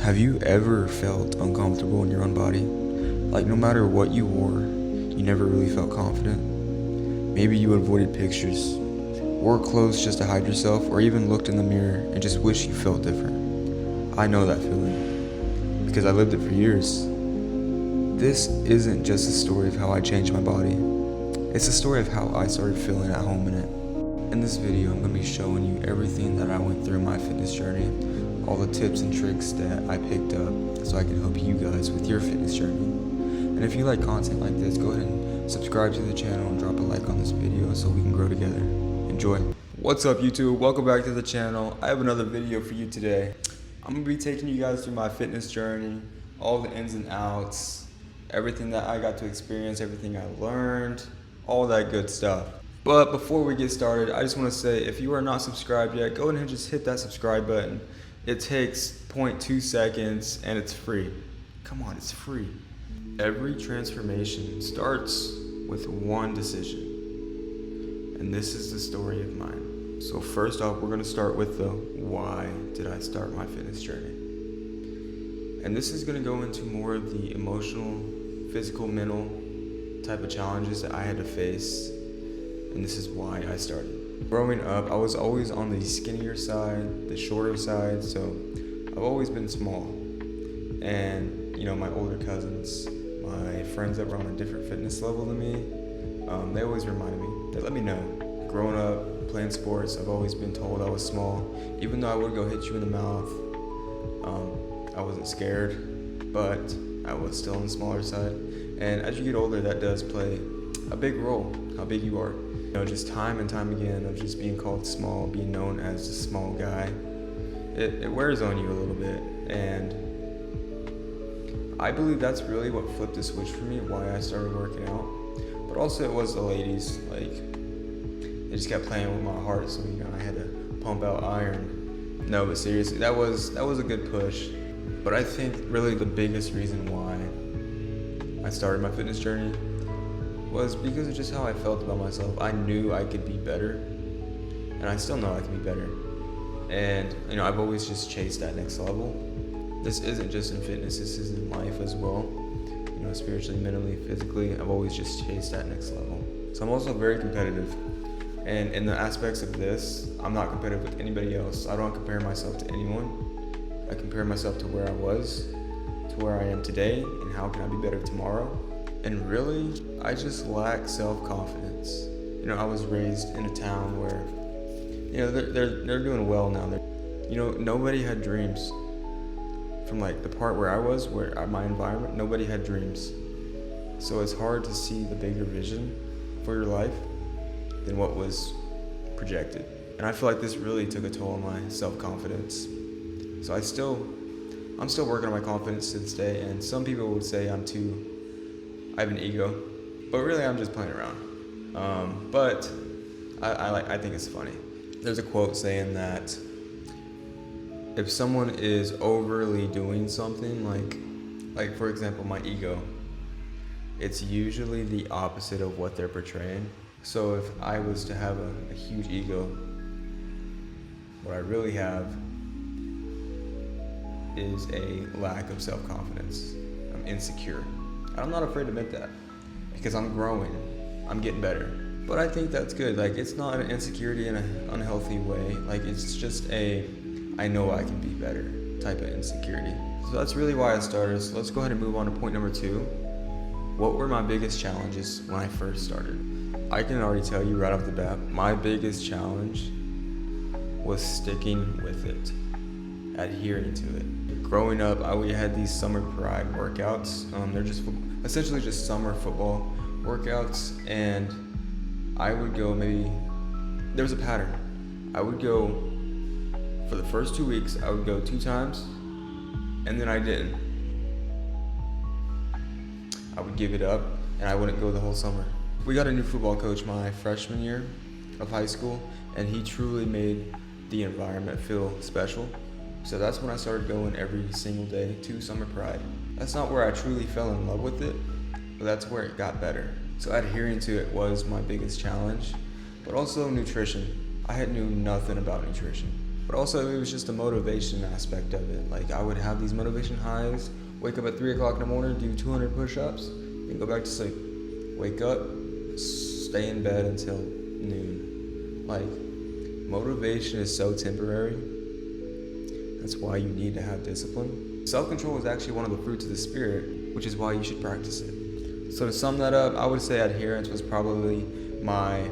Have you ever felt uncomfortable in your own body? Like no matter what you wore, you never really felt confident? Maybe you avoided pictures, wore clothes just to hide yourself, or even looked in the mirror and just wished you felt different. I know that feeling, because I lived it for years. This isn't just a story of how I changed my body. It's a story of how I started feeling at home in it. In this video, I'm going to be showing you everything that I went through in my fitness journey, all the tips and tricks that I picked up so I can help you guys with your fitness journey. And if you like content like this, go ahead and subscribe to the channel and drop a like on this video so we can grow together. Enjoy. What's up YouTube? Welcome back to the channel. I have another video for you today. I'm going to be taking you guys through my fitness journey, all the ins and outs, everything that I got to experience, everything I learned, all that good stuff. But before we get started, I just want to say if you are not subscribed yet, go ahead and just hit that subscribe button. It takes 0.2 seconds and it's free. Come on, it's free. Every transformation starts with one decision. And this is the story of mine. So first off, we're going to start with the why did I start my fitness journey? And this is going to go into more of the emotional, physical, mental type of challenges that I had to face. And this is why I started. Growing up, I was always on the skinnier side, the shorter side, so I've always been small. And, you know, my older cousins, my friends that were on a different fitness level than me, they always reminded me, they let me know. Growing up, playing sports, I've always been told I was small. Even though I would go hit you in the mouth, I wasn't scared, but I was still on the smaller side. And as you get older, that does play a big role, how big you are. You know, just time and time again of just being called small, being known as the small guy, it wears on you a little bit. And I believe that's really what flipped the switch for me, why I started working out. But also it was the ladies, like, they just kept playing with my heart, so, you know, I had to pump out iron. No, but seriously, that was a good push. But I think really the biggest reason why I started my fitness journey was because of just how I felt about myself. I knew I could be better, and I still know I can be better. And, you know, I've always just chased that next level. This isn't just in fitness, this is in life as well. You know, spiritually, mentally, physically, I've always just chased that next level. So I'm also very competitive. And in the aspects of this, I'm not competitive with anybody else. I don't compare myself to anyone. I compare myself to where I was, to where I am today, and how can I be better tomorrow. And really, I just lack self-confidence. You know, I was raised in a town where, you know, they're doing well now. You know, nobody had dreams. From like the part where I was, where my environment, nobody had dreams. So it's hard to see the bigger vision for your life than what was projected. And I feel like this really took a toll on my self-confidence. So I'm still working on my confidence to this day. And some people would say I have an ego, but really I'm just playing around. But I think it's funny. There's a quote saying that if someone is overly doing something, like for example, my ego, it's usually the opposite of what they're portraying. So if I was to have a huge ego, what I really have is a lack of self-confidence. I'm insecure. And I'm not afraid to admit that, because I'm growing, I'm getting better. But I think that's good. Like, it's not an insecurity in an unhealthy way. Like, it's just I know I can be better type of insecurity. So that's really why I started. So let's go ahead and move on to point number 2. What were my biggest challenges when I first started? I can already tell you right off the bat, my biggest challenge was sticking with it, adhering to it. Growing up, we had these summer pride workouts. They're just essentially just summer football workouts, and I would go there was a pattern. I would go, for the first 2 weeks, I would go 2 times, and then I didn't. I would give it up, and I wouldn't go the whole summer. We got a new football coach my freshman year of high school, and he truly made the environment feel special. So that's when I started going every single day to Summer Pride. That's not where I truly fell in love with it, but that's where it got better. So adhering to it was my biggest challenge, but also nutrition. I had knew nothing about nutrition. But also it was just the motivation aspect of it. Like I would have these motivation highs, wake up at 3 o'clock in the morning, do 200 push-ups, then go back to sleep. Wake up, stay in bed until noon. Like, motivation is so temporary. That's why you need to have discipline. Self-control is actually one of the fruits of the spirit, which is why you should practice it. So to sum that up, I would say adherence was probably my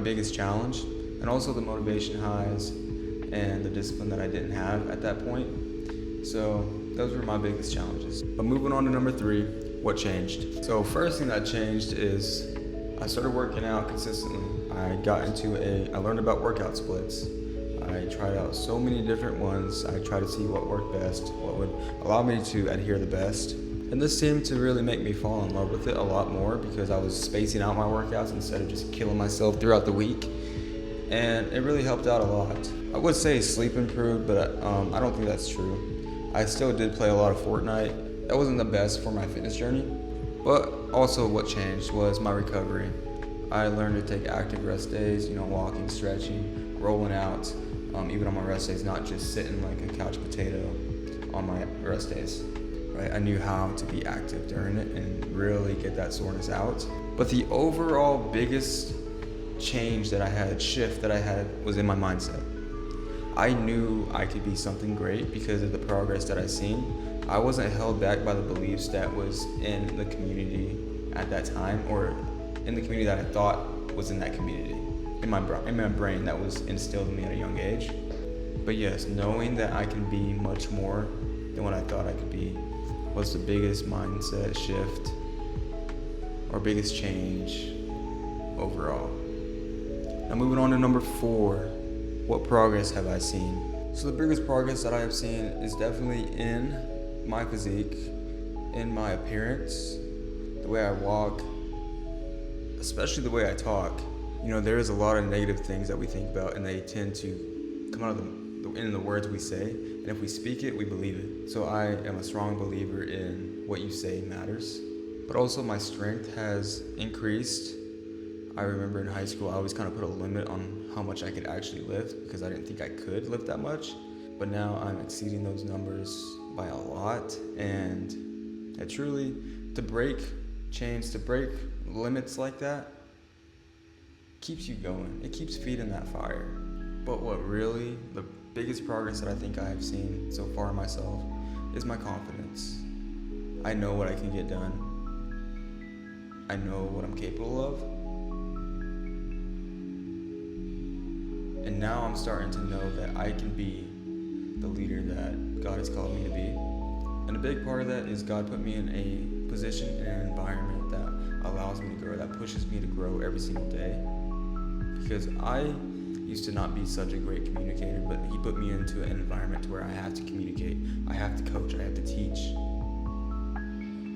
biggest challenge, and also the motivation highs and the discipline that I didn't have at that point. So those were my biggest challenges. But moving on to number 3, what changed? So first thing that changed is I started working out consistently. I learned about workout splits. I tried out so many different ones. I tried to see what worked best, what would allow me to adhere the best. And this seemed to really make me fall in love with it a lot more because I was spacing out my workouts instead of just killing myself throughout the week. And it really helped out a lot. I would say sleep improved, but I don't think that's true. I still did play a lot of Fortnite. That wasn't the best for my fitness journey. But also what changed was my recovery. I learned to take active rest days, walking, stretching, rolling out, even on my rest days, not just sitting like a couch potato on my rest days. Right? I knew how to be active during it and really get that soreness out. But the overall biggest shift that I had was in my mindset. I knew I could be something great because of the progress that I seen. I wasn't held back by the beliefs that was in the community at that time, or in the community that I thought was in that community, in my brain that was instilled in me at a young age. But yes, knowing that I can be much more than what I thought I could be was the biggest mindset shift or biggest change overall. Now moving on to number 4, what progress have I seen? So the biggest progress that I have seen is definitely in my physique, in my appearance, the way I walk, especially the way I talk. There is a lot of negative things that we think about, and they tend to come out of in the words we say, and if we speak it, we believe it. So I am a strong believer in what you say matters. But also my strength has increased. I remember in high school, I always kind of put a limit on how much I could actually lift because I didn't think I could lift that much. But now I'm exceeding those numbers by a lot, and truly, to break chains, to break limits like that, keeps you going. It keeps feeding that fire. But the biggest progress that I think I have seen so far in myself is my confidence. I know what I can get done. I know what I'm capable of. And now I'm starting to know that I can be the leader that God has called me to be. And a big part of that is God put me in a position, in an environment that allows me to grow, that pushes me to grow every single day. Because I used to not be such a great communicator, but He put me into an environment where I have to communicate, I have to coach, I have to teach.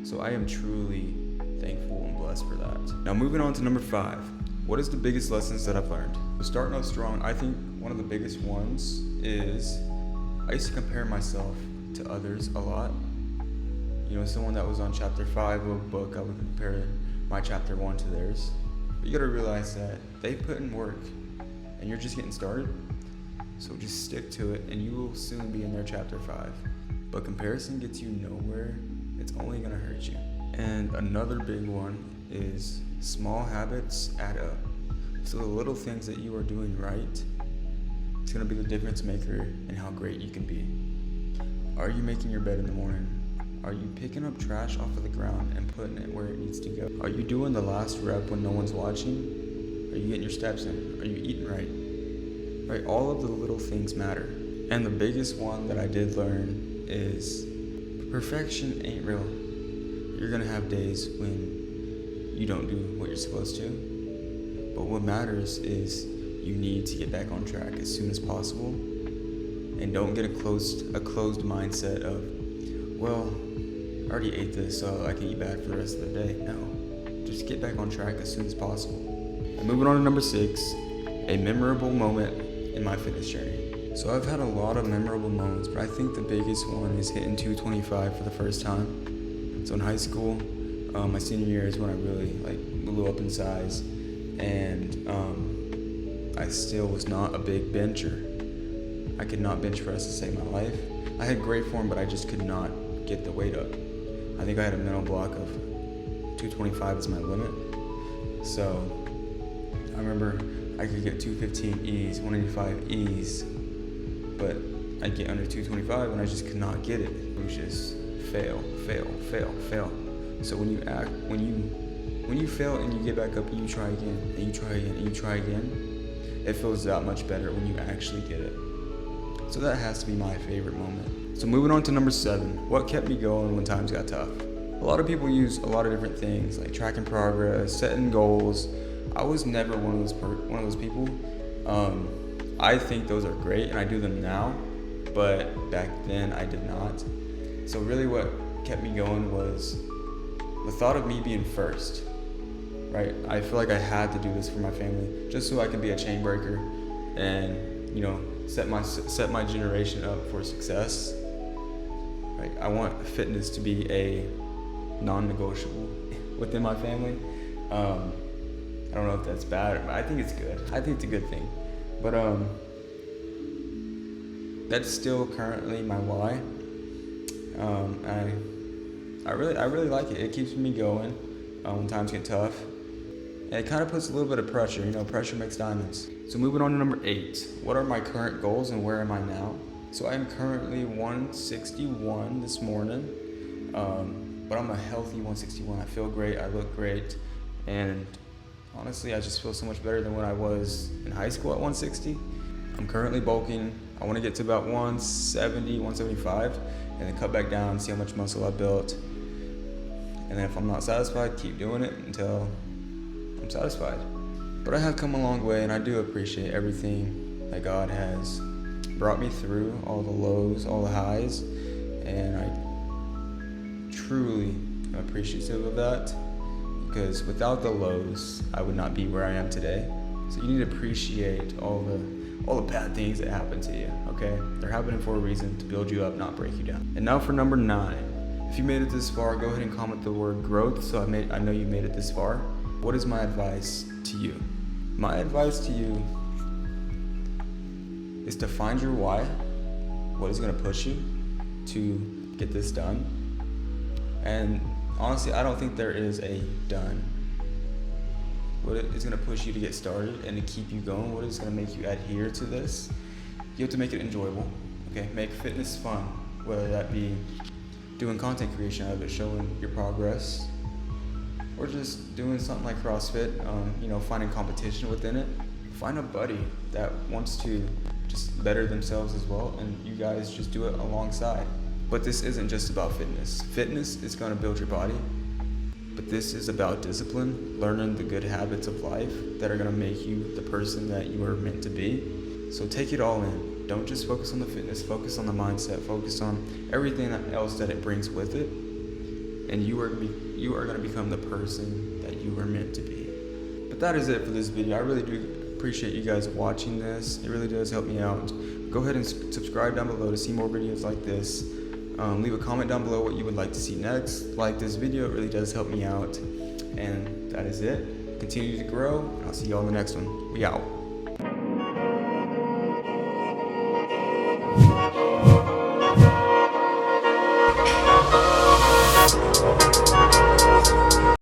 So I am truly thankful and blessed for that. Now moving on to number 5. What is the biggest lessons that I've learned? So starting off strong, I think one of the biggest ones is I used to compare myself to others a lot. Someone that was on chapter 5 of a book, I would compare my chapter 1 to theirs. But you gotta realize that they put in work and you're just getting started. So just stick to it and you will soon be in their chapter 5. But comparison gets you nowhere. It's only gonna hurt you. And another big one is small habits add up. So the little things that you are doing right, it's gonna be the difference maker in how great you can be. Are you making your bed in the morning? Are you picking up trash off of the ground and putting it where it needs to go? Are you doing the last rep when no one's watching? Are you getting your steps in? Are you eating right? Right, all of the little things matter. And the biggest one that I did learn is perfection ain't real. You're gonna have days when you don't do what you're supposed to. But what matters is you need to get back on track as soon as possible. And don't get a closed mindset of, well, I already ate this, so I can eat bad for the rest of the day. No, just get back on track as soon as possible. And moving on to number 6, a memorable moment in my fitness journey. So I've had a lot of memorable moments, but I think the biggest one is hitting 225 for the first time. So in high school, my senior year is when I really blew up in size, and I still was not a big bencher. I could not bench press to save my life. I had great form, but I just could not get the weight up. I think I had a mental block of 225 is my limit. So I remember I could get 215 ease, 185 ease, but I'd get under 225 and I just could not get it. It was just fail. So when you fail and you get back up and you try again, and you try again, and you try again, it feels that much better when you actually get it. So that has to be my favorite moment. So moving on to number 7, what kept me going when times got tough? A lot of people use a lot of different things like tracking progress, setting goals. I was never one of those people. I think those are great and I do them now, but back then I did not. So really what kept me going was the thought of me being first, right? I feel like I had to do this for my family just so I could be a chain breaker and, you know, set my generation up for success. Right? I want fitness to be a non-negotiable within my family. I don't know if that's bad, but I think it's good. I think it's a good thing. But that's still currently my why. I really like it. It keeps me going when times get tough. And it kind of puts a little bit of pressure. You know, pressure makes diamonds. So moving on to number 8. What are my current goals and where am I now? So I am currently 161 this morning. But I'm a healthy 161. I feel great. I look great. And honestly, I just feel so much better than when I was in high school at 160. I'm currently bulking. I want to get to about 170, 175, and then cut back down, see how much muscle I built. And then if I'm not satisfied, keep doing it until I'm satisfied. But I have come a long way, and I do appreciate everything that God has brought me through, all the lows, all the highs, and I truly am appreciative of that, because without the lows, I would not be where I am today. So you need to appreciate all the bad things that happen to you, okay? They're happening for a reason, to build you up, not break you down. And now for number 9. If you made it this far, go ahead and comment the word growth so I know you made it this far. What is my advice to you? My advice to you is to find your why. What is going to push you to get this done? And honestly, I don't think there is a done. What is going to push you to get started and to keep you going? What is going to make you adhere to this? You have to make it enjoyable. Okay, make fitness fun, whether that be doing content creation out of it, showing your progress, or just doing something like CrossFit, finding competition within it. Find a buddy that wants to just better themselves as well, and you guys just do it alongside. But this isn't just about fitness. Fitness is going to build your body, but this is about discipline, learning the good habits of life that are going to make you the person that you are meant to be. So take it all in. Don't just focus on the fitness, focus on the mindset, focus on everything else that it brings with it, and you are going to become the person that you were meant to be. But that is it for this video. I really do appreciate you guys watching this. It really does help me out. Go ahead and subscribe down below to see more videos like this. Leave a comment down below what you would like to see next. Like this video, it really does help me out. And that is it. Continue to grow, and I'll see you all in the next one. We out.